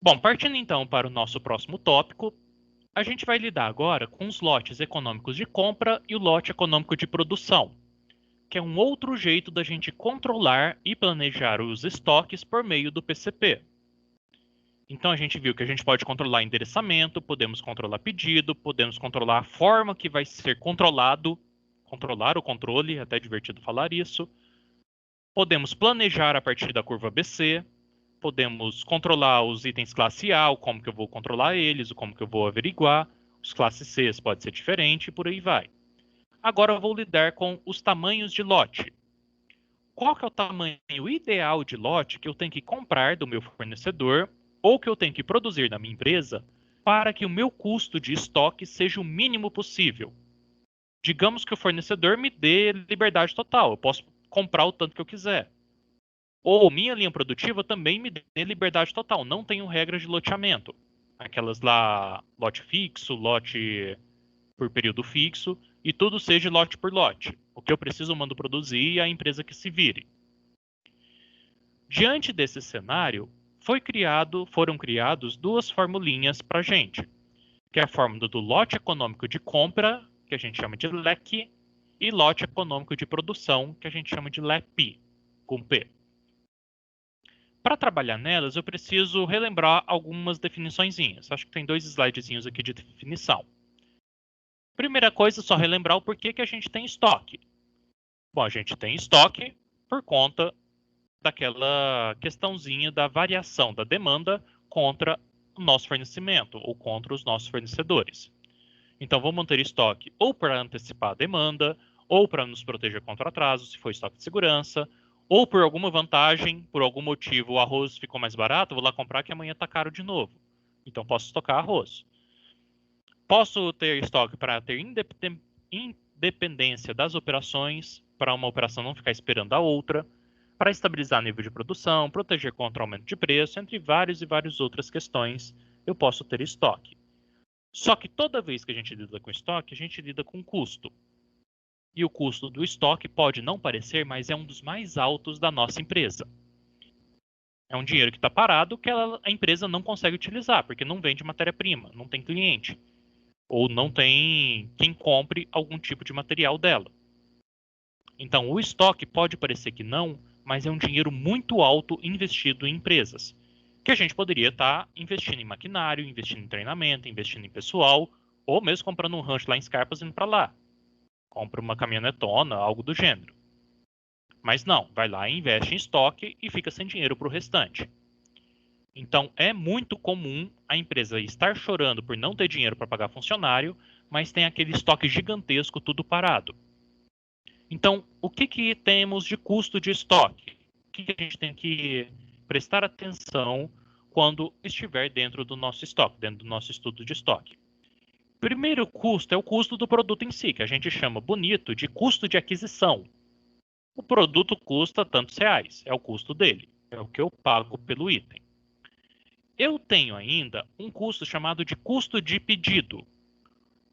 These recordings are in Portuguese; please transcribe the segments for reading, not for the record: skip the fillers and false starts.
Bom, partindo então para o nosso próximo tópico, a gente vai lidar agora com os lotes econômicos de compra e o lote econômico de produção, que é um outro jeito da gente controlar e planejar os estoques por meio do PCP. Então a gente viu que a gente pode controlar endereçamento, podemos controlar pedido, podemos controlar a forma que vai ser controlado, controlar o controle, é até divertido falar isso. Podemos planejar a partir da curva ABC, podemos controlar os itens classe A, o como que eu vou controlar eles, o como que eu vou averiguar. Os classe Cs pode ser diferente e por aí vai. Agora eu vou lidar com os tamanhos de lote. Qual que é o tamanho ideal de lote que eu tenho que comprar do meu fornecedor ou que eu tenho que produzir na minha empresa para que o meu custo de estoque seja o mínimo possível? Digamos que o fornecedor me dê liberdade total, eu posso comprar o tanto que eu quiser. Ou minha linha produtiva também me dê liberdade total, não tenho regras de loteamento. Aquelas lá, lote fixo, lote por período fixo, e tudo seja lote por lote. O que eu preciso eu mando produzir e a empresa que se vire. Diante desse cenário, foram criados duas formulinhas para a gente, que é a fórmula do lote econômico de compra, que a gente chama de LEC, e lote econômico de produção, que a gente chama de LEP, com P. Para trabalhar nelas, eu preciso relembrar algumas definiçõezinhas. Acho que tem 2 slidezinhos aqui de definição. Primeira coisa, só relembrar o porquê que a gente tem estoque. Bom, a gente tem estoque por conta daquela questãozinha da variação da demanda contra o nosso fornecimento ou contra os nossos fornecedores. Então, vamos manter estoque ou para antecipar a demanda, ou para nos proteger contra atraso, se for estoque de segurança, ou por alguma vantagem, por algum motivo o arroz ficou mais barato, vou lá comprar que amanhã está caro de novo. Então, posso estocar arroz. Posso ter estoque para ter independência das operações, para uma operação não ficar esperando a outra, para estabilizar nível de produção, proteger contra aumento de preço, entre várias e várias outras questões, eu posso ter estoque. Só que toda vez que a gente lida com estoque, a gente lida com custo. E o custo do estoque pode não parecer, mas é um dos mais altos da nossa empresa. É um dinheiro que está parado que a empresa não consegue utilizar, porque não vende matéria-prima, não tem cliente. Ou não tem quem compre algum tipo de material dela. Então, o estoque pode parecer que não, mas é um dinheiro muito alto investido em empresas, que a gente poderia estar investindo em maquinário, investindo em treinamento, investindo em pessoal, ou mesmo comprando um rancho lá em Scarpas e indo para lá. Compra uma caminhonetona, algo do gênero. Mas não, vai lá e investe em estoque e fica sem dinheiro para o restante. Então, é muito comum a empresa estar chorando por não ter dinheiro para pagar funcionário, mas tem aquele estoque gigantesco tudo parado. Então, o que temos de custo de estoque? O que a gente tem que prestar atenção quando estiver dentro do nosso estoque, dentro do nosso estudo de estoque? Primeiro custo é o custo do produto em si, que a gente chama bonito de custo de aquisição. O produto custa tantos reais, é o custo dele, é o que eu pago pelo item. Eu tenho ainda um custo chamado de custo de pedido.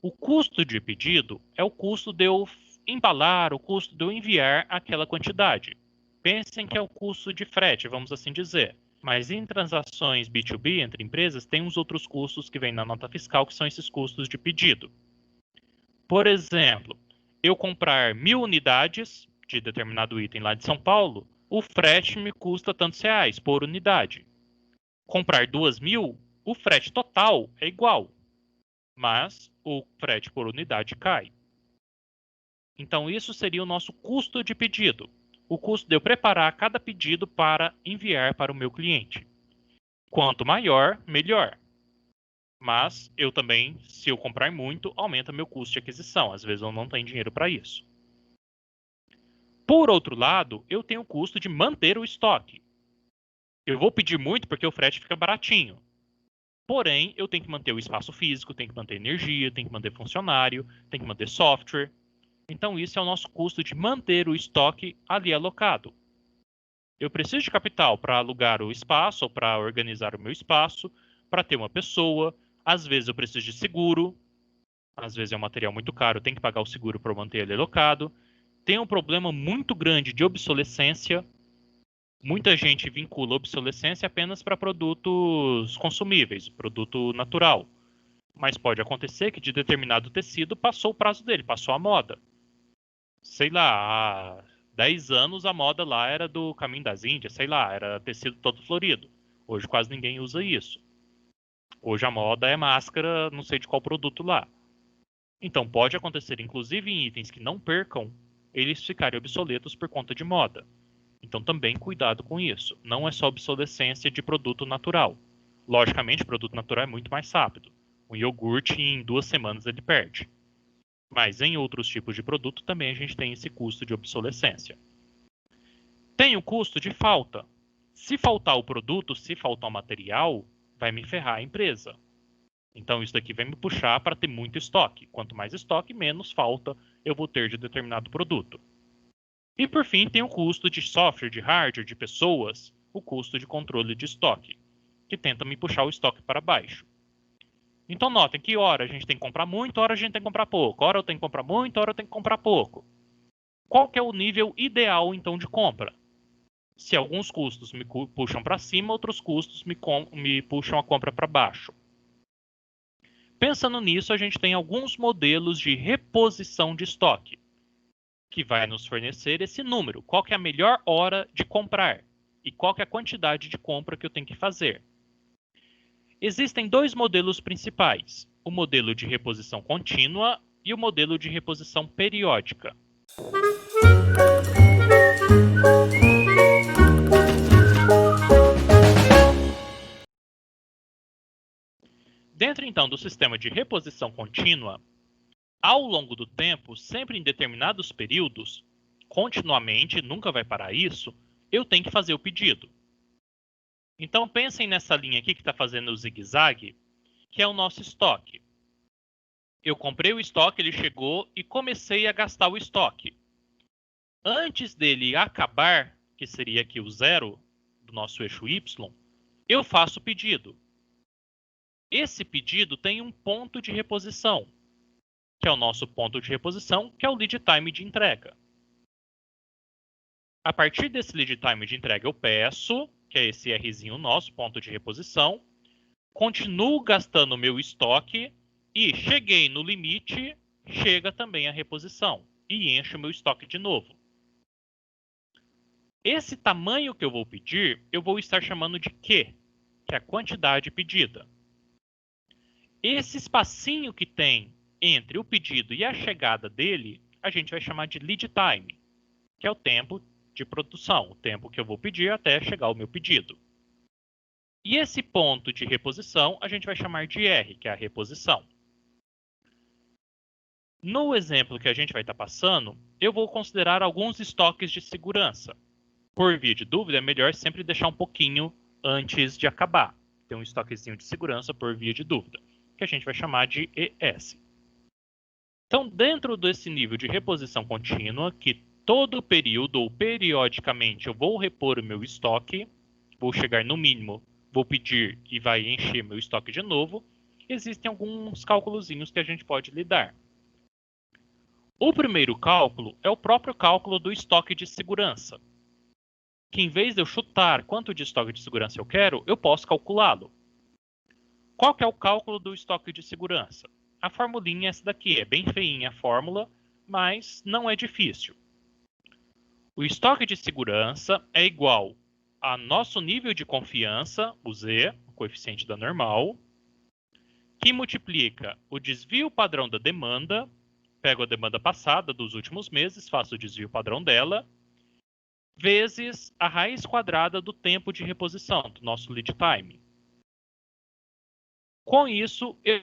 O custo de pedido é o custo de eu embalar, o custo de eu enviar aquela quantidade. Pensem que é o custo de frete, vamos assim dizer. Mas em transações B2B entre empresas, tem uns outros custos que vêm na nota fiscal, que são esses custos de pedido. Por exemplo, eu comprar 1.000 unidades de determinado item lá de São Paulo, o frete me custa tantos reais por unidade. Comprar 2.000, o frete total é igual, mas o frete por unidade cai. Então, isso seria o nosso custo de pedido. O custo de eu preparar cada pedido para enviar para o meu cliente. Quanto maior, melhor. Mas eu também, se eu comprar muito, aumenta meu custo de aquisição. Às vezes eu não tenho dinheiro para isso. Por outro lado, eu tenho o custo de manter o estoque. Eu vou pedir muito porque o frete fica baratinho. Porém, eu tenho que manter o espaço físico, tenho que manter energia, tenho que manter funcionário, tenho que manter software. Então, isso é o nosso custo de manter o estoque ali alocado. Eu preciso de capital para alugar o espaço ou para organizar o meu espaço, para ter uma pessoa. Às vezes eu preciso de seguro. Às vezes é um material muito caro, eu tenho que pagar o seguro para manter ele alocado. Tem um problema muito grande de obsolescência. Muita gente vincula obsolescência apenas para produtos consumíveis, produto natural. Mas pode acontecer que de determinado tecido passou o prazo dele, passou a moda. Sei lá, há 10 anos a moda lá era do Caminho das Índias, sei lá, era tecido todo florido. Hoje quase ninguém usa isso. Hoje a moda é máscara, não sei de qual produto lá. Então pode acontecer, inclusive em itens que não percam, eles ficarem obsoletos por conta de moda. Então também cuidado com isso. Não é só obsolescência de produto natural. Logicamente, produto natural é muito mais rápido. Um iogurte, em 2 semanas, ele perde. Mas em outros tipos de produto também a gente tem esse custo de obsolescência. Tem o custo de falta. Se faltar o produto, se faltar o material, vai me ferrar a empresa. Então isso daqui vai me puxar para ter muito estoque. Quanto mais estoque, menos falta eu vou ter de determinado produto. E por fim, tem o custo de software, de hardware, de pessoas, o custo de controle de estoque, que tenta me puxar o estoque para baixo. Então notem que hora a gente tem que comprar muito, hora a gente tem que comprar pouco. Hora eu tenho que comprar muito, hora eu tenho que comprar pouco. Qual que é o nível ideal então de compra? Se alguns custos me puxam para cima, outros custos me puxam a compra para baixo. Pensando nisso, a gente tem alguns modelos de reposição de estoque, que vai nos fornecer esse número. Qual que é a melhor hora de comprar? E qual que é a quantidade de compra que eu tenho que fazer? Existem 2 modelos principais, o modelo de reposição contínua e o modelo de reposição periódica. Dentro então do sistema de reposição contínua, ao longo do tempo, sempre em determinados períodos, continuamente, nunca vai parar isso, eu tenho que fazer o pedido. Então pensem nessa linha aqui que está fazendo o zigue-zague, que é o nosso estoque. Eu comprei o estoque, ele chegou e comecei a gastar o estoque. Antes dele acabar, que seria aqui o zero do nosso eixo Y, eu faço o pedido. Esse pedido tem um ponto de reposição, que é o nosso ponto de reposição, que é o lead time de entrega. A partir desse lead time de entrega eu peço, que é esse Rzinho nosso, ponto de reposição, continuo gastando o meu estoque e cheguei no limite, chega também a reposição e enche o meu estoque de novo. Esse tamanho que eu vou pedir, eu vou estar chamando de Q, que é a quantidade pedida. Esse espacinho que tem entre o pedido e a chegada dele, a gente vai chamar de lead time, que é o tempo de produção, o tempo que eu vou pedir até chegar o meu pedido. E esse ponto de reposição a gente vai chamar de R, que é a reposição. No exemplo que a gente vai estar passando, eu vou considerar alguns estoques de segurança. Por via de dúvida, é melhor sempre deixar um pouquinho antes de acabar. Tem um estoquezinho de segurança por via de dúvida, que a gente vai chamar de ES. Então, dentro desse nível de reposição contínua, que todo período ou periodicamente eu vou repor o meu estoque, vou chegar no mínimo, vou pedir e vai encher meu estoque de novo, existem alguns cálculozinhos que a gente pode lidar. O primeiro cálculo é o próprio cálculo do estoque de segurança, que em vez de eu chutar quanto de estoque de segurança eu quero, eu posso calculá-lo. Qual que é o cálculo do estoque de segurança? A formulinha é essa daqui, é bem feinha a fórmula, mas não é difícil. O estoque de segurança é igual a nosso nível de confiança, o Z, o coeficiente da normal, que multiplica o desvio padrão da demanda, pego a demanda passada dos últimos meses, faço o desvio padrão dela, vezes a raiz quadrada do tempo de reposição, do nosso lead time. Com isso, eu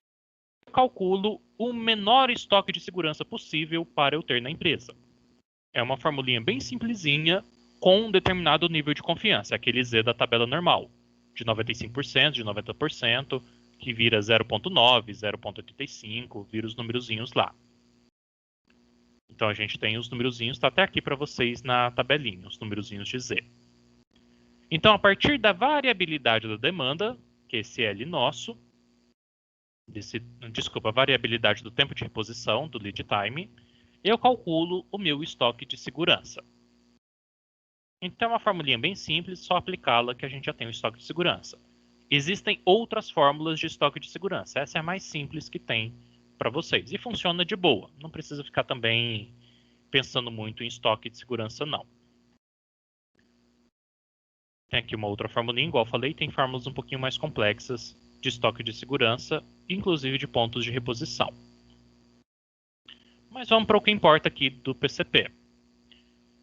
calculo o menor estoque de segurança possível para eu ter na empresa. É uma formulinha bem simplesinha com um determinado nível de confiança, aquele Z da tabela normal, de 95%, de 90%, que vira 0,9, 0,85, vira os numerozinhos lá. Então a gente tem os numerozinhos, está até aqui para vocês na tabelinha, os numerozinhos de Z. Então, a partir da variabilidade da demanda, que é esse L nosso, a variabilidade do tempo de reposição, do lead time, eu calculo o meu estoque de segurança. Então é uma formulinha bem simples, só aplicá-la que a gente já tem o estoque de segurança. Existem outras fórmulas de estoque de segurança. Essa é a mais simples que tem para vocês. E funciona de boa. Não precisa ficar também pensando muito em estoque de segurança, não. Tem aqui uma outra formulinha, igual eu falei, tem fórmulas um pouquinho mais complexas de estoque de segurança, inclusive de pontos de reposição. Mas vamos para o que importa aqui do PCP.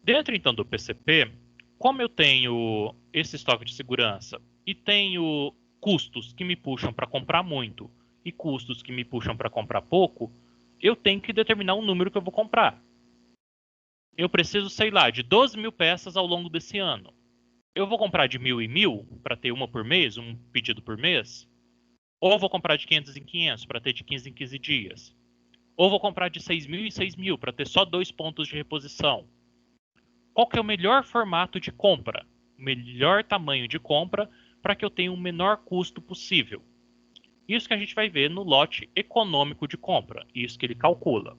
Dentro, então, do PCP, como eu tenho esse estoque de segurança e tenho custos que me puxam para comprar muito e custos que me puxam para comprar pouco, eu tenho que determinar um número que eu vou comprar. Eu preciso, sei lá, de 12 mil peças ao longo desse ano. Eu vou comprar de 1.000 em 1.000 para ter uma por mês, um pedido por mês? Ou vou comprar de 500 em 500 para ter de 15 em 15 dias? Ou vou comprar de 6.000 em 6.000 para ter só 2 pontos de reposição? Qual que é o melhor formato de compra? O melhor tamanho de compra para que eu tenha o menor custo possível? Isso que a gente vai ver no lote econômico de compra, isso que ele calcula.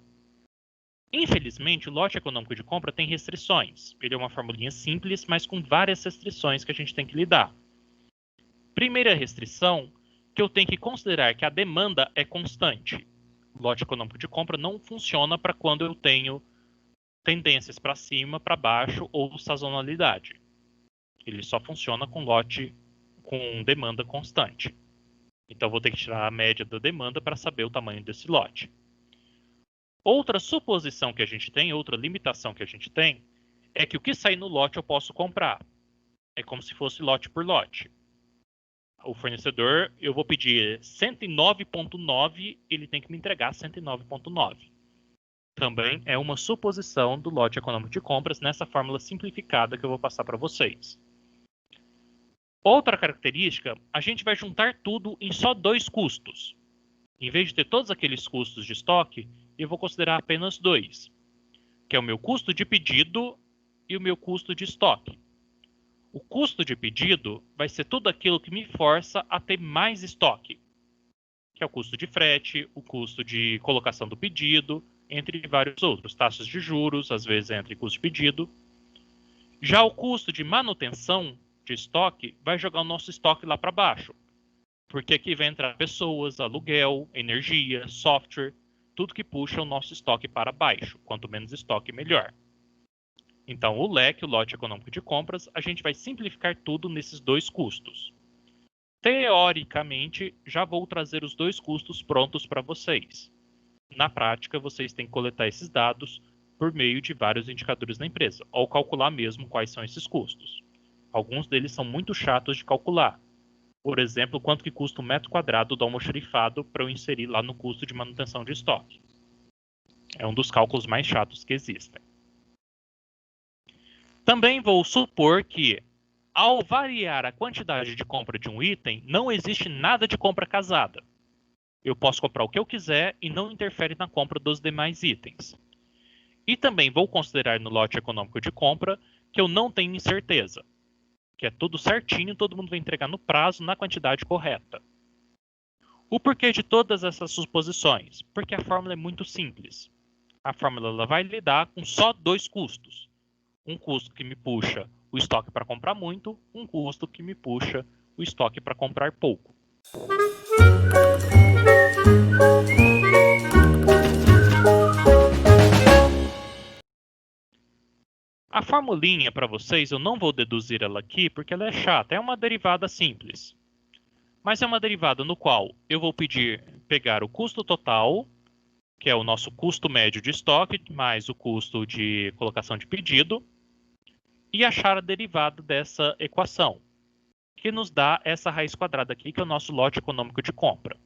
Infelizmente, o lote econômico de compra tem restrições. Ele é uma formulinha simples, mas com várias restrições que a gente tem que lidar. Primeira restrição, que eu tenho que considerar que a demanda é constante. O lote econômico de compra não funciona para quando eu tenho tendências para cima, para baixo ou sazonalidade. Ele só funciona com lote com demanda constante. Então, vou ter que tirar a média da demanda para saber o tamanho desse lote. Outra suposição que a gente tem, outra limitação que a gente tem, é que o que sair no lote eu posso comprar. É como se fosse lote por lote. O fornecedor, eu vou pedir 109.9, ele tem que me entregar 109.9. Também é uma suposição do lote econômico de compras nessa fórmula simplificada que eu vou passar para vocês. Outra característica, a gente vai juntar tudo em só 2 custos. Em vez de ter todos aqueles custos de estoque, eu vou considerar apenas 2, que é o meu custo de pedido e o meu custo de estoque. O custo de pedido vai ser tudo aquilo que me força a ter mais estoque, que é o custo de frete, o custo de colocação do pedido, entre vários outros, taxas de juros, às vezes entre custo de pedido. Já o custo de manutenção de estoque vai jogar o nosso estoque lá para baixo, porque aqui vai entrar pessoas, aluguel, energia, software, tudo que puxa o nosso estoque para baixo. Quanto menos estoque, melhor. Então, o leque, o lote econômico de compras, a gente vai simplificar tudo nesses 2 custos. Teoricamente, já vou trazer os 2 custos prontos para vocês. Na prática, vocês têm que coletar esses dados por meio de vários indicadores da empresa, ou calcular mesmo quais são esses custos. Alguns deles são muito chatos de calcular. Por exemplo, quanto que custa um metro quadrado do almoxarifado para eu inserir lá no custo de manutenção de estoque. É um dos cálculos mais chatos que existem. Também vou supor que, ao variar a quantidade de compra de um item, não existe nada de compra casada. Eu posso comprar o que eu quiser e não interfere na compra dos demais itens. E também vou considerar no lote econômico de compra que eu não tenho incerteza, que é tudo certinho, todo mundo vai entregar no prazo, na quantidade correta. O porquê de todas essas suposições? Porque a fórmula é muito simples. A fórmula ela vai lidar com só 2 custos. Um custo que me puxa o estoque para comprar muito, um custo que me puxa o estoque para comprar pouco. A formulinha para vocês, eu não vou deduzir ela aqui porque ela é chata, é uma derivada simples. Mas é uma derivada no qual eu vou pegar o custo total, que é o nosso custo médio de estoque, mais o custo de colocação de pedido, e achar a derivada dessa equação, que nos dá essa raiz quadrada aqui, que é o nosso lote econômico de compra.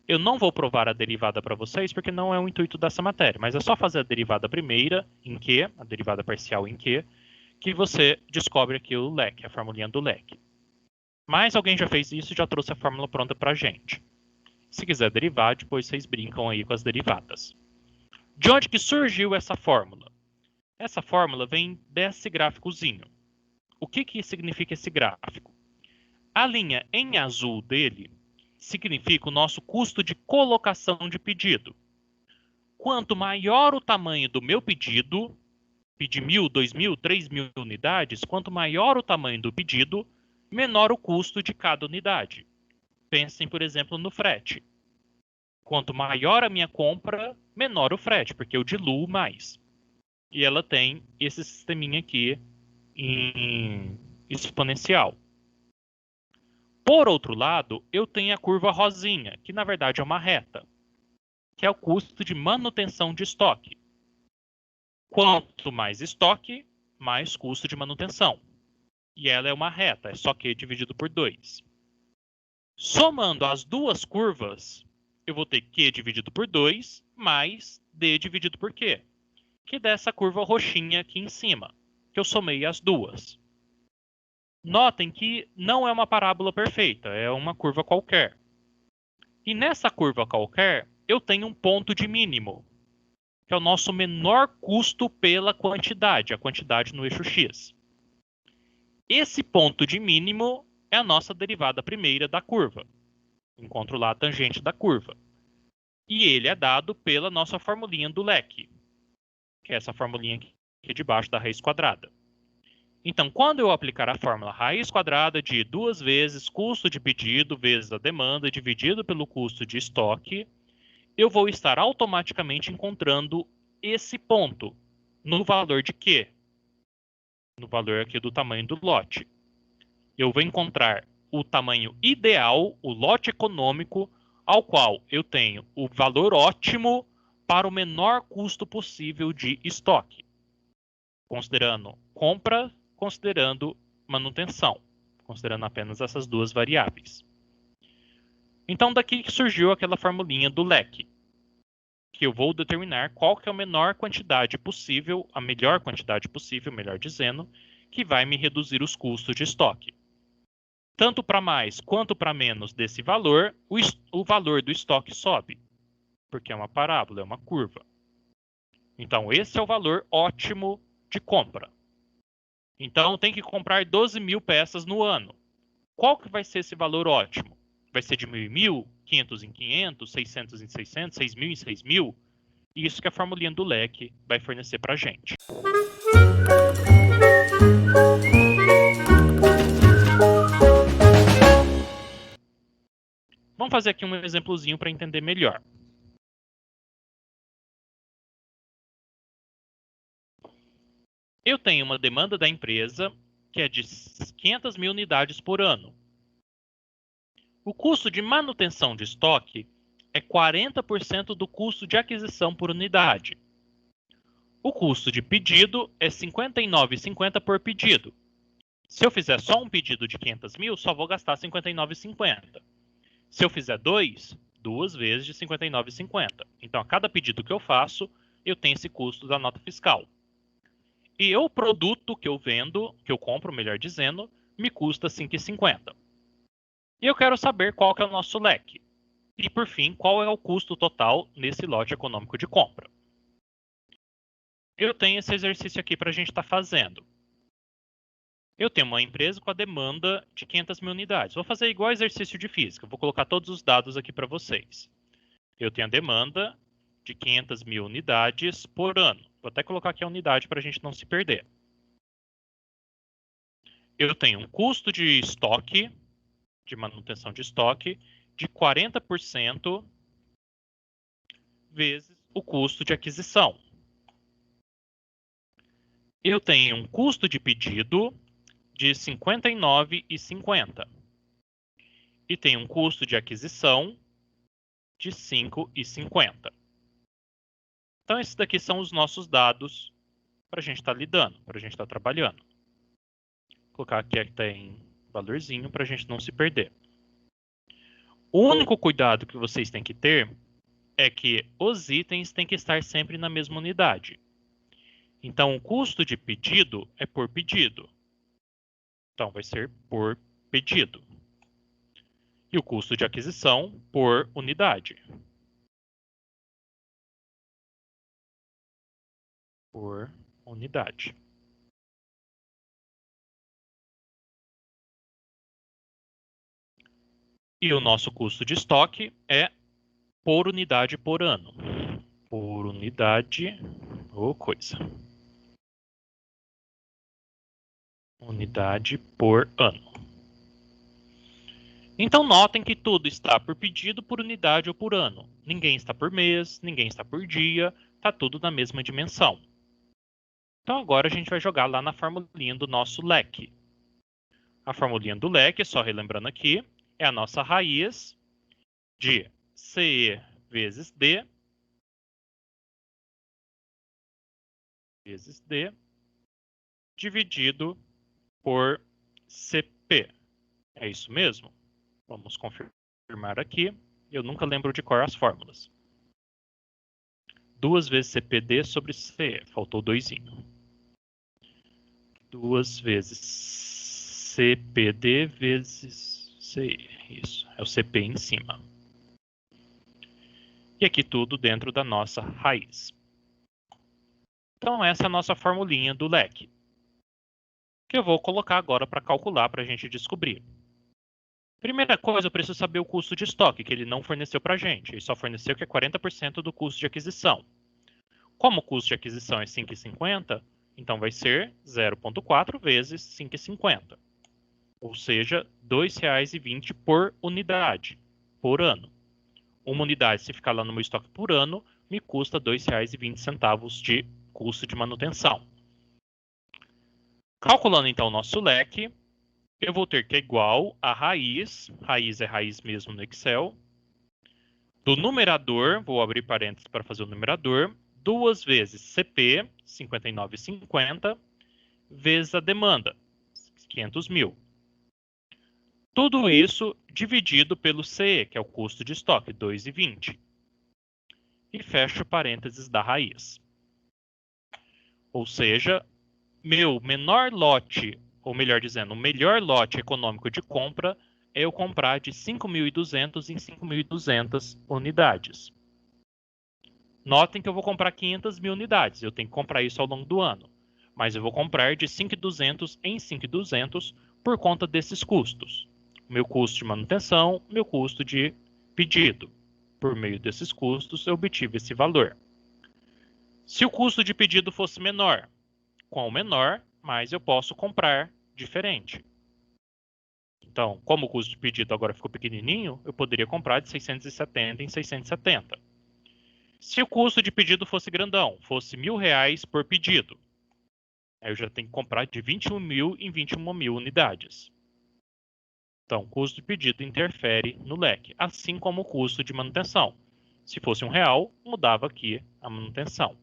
Eu não vou provar a derivada para vocês, porque não é o intuito dessa matéria, mas é só fazer a derivada primeira, em Q, a derivada parcial em Q, que você descobre aqui o leque, a formulinha do leque. Mas alguém já fez isso e já trouxe a fórmula pronta para a gente. Se quiser derivar, depois vocês brincam aí com as derivadas. De onde que surgiu essa fórmula? Essa fórmula vem desse gráficozinho. O que significa esse gráfico? A linha em azul dele significa o nosso custo de colocação de pedido. Quanto maior o tamanho do meu pedido, pedir 1.000, 2.000, 3.000 unidades, quanto maior o tamanho do pedido, menor o custo de cada unidade. Pensem, por exemplo, no frete. Quanto maior a minha compra, menor o frete, porque eu diluo mais. E ela tem esse sisteminha aqui em exponencial. Por outro lado, eu tenho a curva rosinha, que na verdade é uma reta, que é o custo de manutenção de estoque. Quanto mais estoque, mais custo de manutenção. E ela é uma reta, é só Q dividido por 2. Somando as duas curvas, eu vou ter Q dividido por 2 mais D dividido por Q, que dá essa curva roxinha aqui em cima, que eu somei as duas. Notem que não é uma parábola perfeita, é uma curva qualquer. E nessa curva qualquer, eu tenho um ponto de mínimo, que é o nosso menor custo pela quantidade, a quantidade no eixo X. Esse ponto de mínimo é a nossa derivada primeira da curva. Encontro lá a tangente da curva. E ele é dado pela nossa formulinha do leque, que é essa formulinha aqui debaixo da raiz quadrada. Então, quando eu aplicar a fórmula raiz quadrada de 2 vezes custo de pedido vezes a demanda dividido pelo custo de estoque, eu vou estar automaticamente encontrando esse ponto no valor de Q, no valor aqui do tamanho do lote. Eu vou encontrar o tamanho ideal, o lote econômico, ao qual eu tenho o valor ótimo para o menor custo possível de estoque, considerando compra, considerando manutenção, considerando apenas essas duas variáveis. Então, daqui que surgiu aquela formulinha do leque, que eu vou determinar qual que é a menor quantidade possível, a melhor quantidade possível, melhor dizendo, que vai me reduzir os custos de estoque. Tanto para mais quanto para menos desse valor, o valor do estoque sobe, porque é uma parábola, é uma curva. Então, esse é o valor ótimo de compra. Então, tem que comprar 12.000 peças no ano. Qual que vai ser esse valor ótimo? Vai ser de 1.000 em 1.000, 500 em 500, 600 em 600, 6.000 em 6.000? Isso que a formulinha do leque vai fornecer para a gente. Vamos fazer aqui um exemplozinho para entender melhor. Eu tenho uma demanda da empresa que é de 500.000 unidades por ano. O custo de manutenção de estoque é 40% do custo de aquisição por unidade. O custo de pedido é R$ 59,50 por pedido. Se eu fizer só um pedido de 500.000, só vou gastar R$ 59,50. Se eu fizer duas vezes de R$ 59,50. Então, a cada pedido que eu faço, eu tenho esse custo da nota fiscal. E o produto que eu vendo, que eu compro, melhor dizendo, me custa R$ 5,50. E eu quero saber qual que é o nosso leque. E, por fim, qual é o custo total nesse lote econômico de compra. Eu tenho esse exercício aqui para a gente estar fazendo. Eu tenho uma empresa com a demanda de 500.000 unidades. Vou fazer igual exercício de física. Vou colocar todos os dados aqui para vocês. Eu tenho a demanda de 500.000 unidades por ano. Vou até colocar aqui a unidade para a gente não se perder. Eu tenho um custo de estoque, de manutenção de estoque, de 40% vezes o custo de aquisição. Eu tenho um custo de pedido de R$ 59,50. E tenho um custo de aquisição de R$ 5,50. Então, esses daqui são os nossos dados para a gente estar lidando, para a gente estar trabalhando. Vou colocar aqui que tem valorzinho para a gente não se perder. O único cuidado que vocês têm que ter é que os itens têm que estar sempre na mesma unidade. Então, o custo de pedido é por pedido. Então, vai ser por pedido. E o custo de aquisição por unidade. Por unidade. E o nosso custo de estoque é por unidade por ano. Por unidade ou coisa. unidade por ano. Então, notem que tudo está por pedido, por unidade ou por ano. Ninguém está por mês, ninguém está por dia, está tudo na mesma dimensão. Então, agora a gente vai jogar lá na formulinha do nosso leque. A formulinha do leque, só relembrando aqui, é a nossa raiz de CE vezes D dividido por CP. É isso mesmo? Vamos confirmar aqui. Eu nunca lembro de cor as fórmulas. 2 vezes CPD sobre CE. Faltou 2. 2 vezes CPD vezes CE. Isso, é o CP em cima. E aqui tudo dentro da nossa raiz. Então essa é a nossa formulinha do leque, que eu vou colocar agora para calcular, para a gente descobrir. Primeira coisa, eu preciso saber o custo de estoque, que ele não forneceu para a gente. Ele só forneceu que é 40% do custo de aquisição. Como o custo de aquisição é 5,50, então vai ser 0,4 vezes 5,50. Ou seja, R$ 2,20 por unidade, por ano. Uma unidade, se ficar lá no meu estoque por ano, me custa R$ 2,20 de custo de manutenção. Calculando então o nosso leque, eu vou ter que é igual a raiz é raiz mesmo no Excel, do numerador, vou abrir parênteses para fazer o numerador, 2 vezes CP, 59,50, vezes a demanda, 500 mil. Tudo isso dividido pelo CE, que é o custo de estoque, 2,20. E fecho parênteses da raiz. Ou seja, meu menor lote, ou melhor dizendo, o melhor lote econômico de compra é eu comprar de 5.200 em 5.200 unidades. Notem que eu vou comprar 500 mil unidades, eu tenho que comprar isso ao longo do ano. Mas eu vou comprar de 5.200 em 5.200 por conta desses custos. Meu custo de manutenção, meu custo de pedido. Por meio desses custos, eu obtive esse valor. Se o custo de pedido fosse menor, quanto menor, mais eu posso comprar diferente. Então, como o custo de pedido agora ficou pequenininho, eu poderia comprar de 670 em 670. Se o custo de pedido fosse grandão, fosse R$ 1.000 por pedido, aí eu já tenho que comprar de 21 mil em 21 mil unidades. Então, o custo de pedido interfere no leque, assim como o custo de manutenção. Se fosse R$ 1, mudava aqui a manutenção.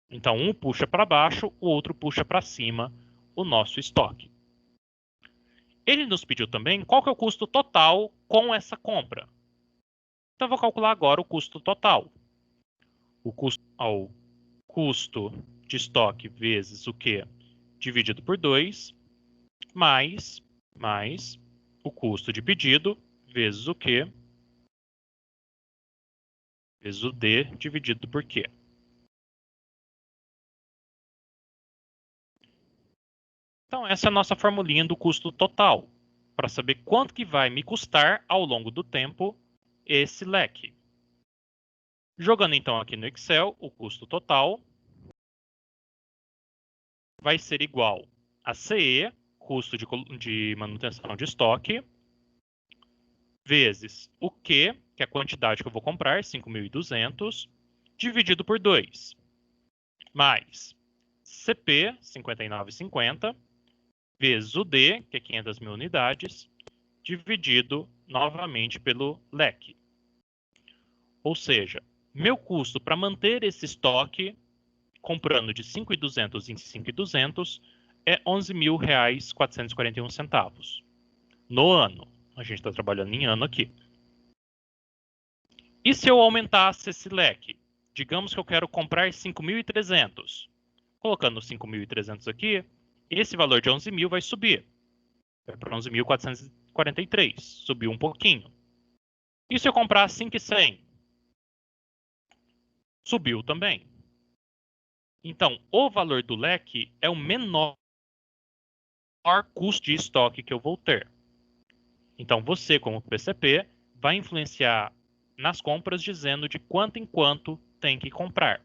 Então, um puxa para baixo, o outro puxa para cima o nosso estoque. Ele nos pediu também qual que é o custo total com essa compra. Então, eu vou calcular agora o custo total. O custo de estoque vezes o que? Dividido por 2, mais o custo de pedido vezes o que? Vezes o D dividido por Q. Então, essa é a nossa formulinha do custo total, para saber quanto que vai me custar ao longo do tempo esse leque. Jogando então aqui no Excel, o custo total vai ser igual a CE, custo de manutenção de estoque, vezes o Q, que é a quantidade que eu vou comprar, 5.200, dividido por 2, mais CP, 59,50, vezes o D, que é 500 mil unidades, dividido novamente pelo leque. Ou seja, meu custo para manter esse estoque, comprando de 5.200 em 5.200, é R$ 11.441 no ano. A gente está trabalhando em ano aqui. E se eu aumentasse esse leque? Digamos que eu quero comprar 5.300. Colocando 5.300 aqui, esse valor de 11.000 vai subir. Vai para 11.443. Subiu um pouquinho. E se eu comprar 5.100? Subiu também. Então, o valor do leque é o menor custo de estoque que eu vou ter. Então, você, como PCP, vai influenciar nas compras dizendo de quanto em quanto tem que comprar.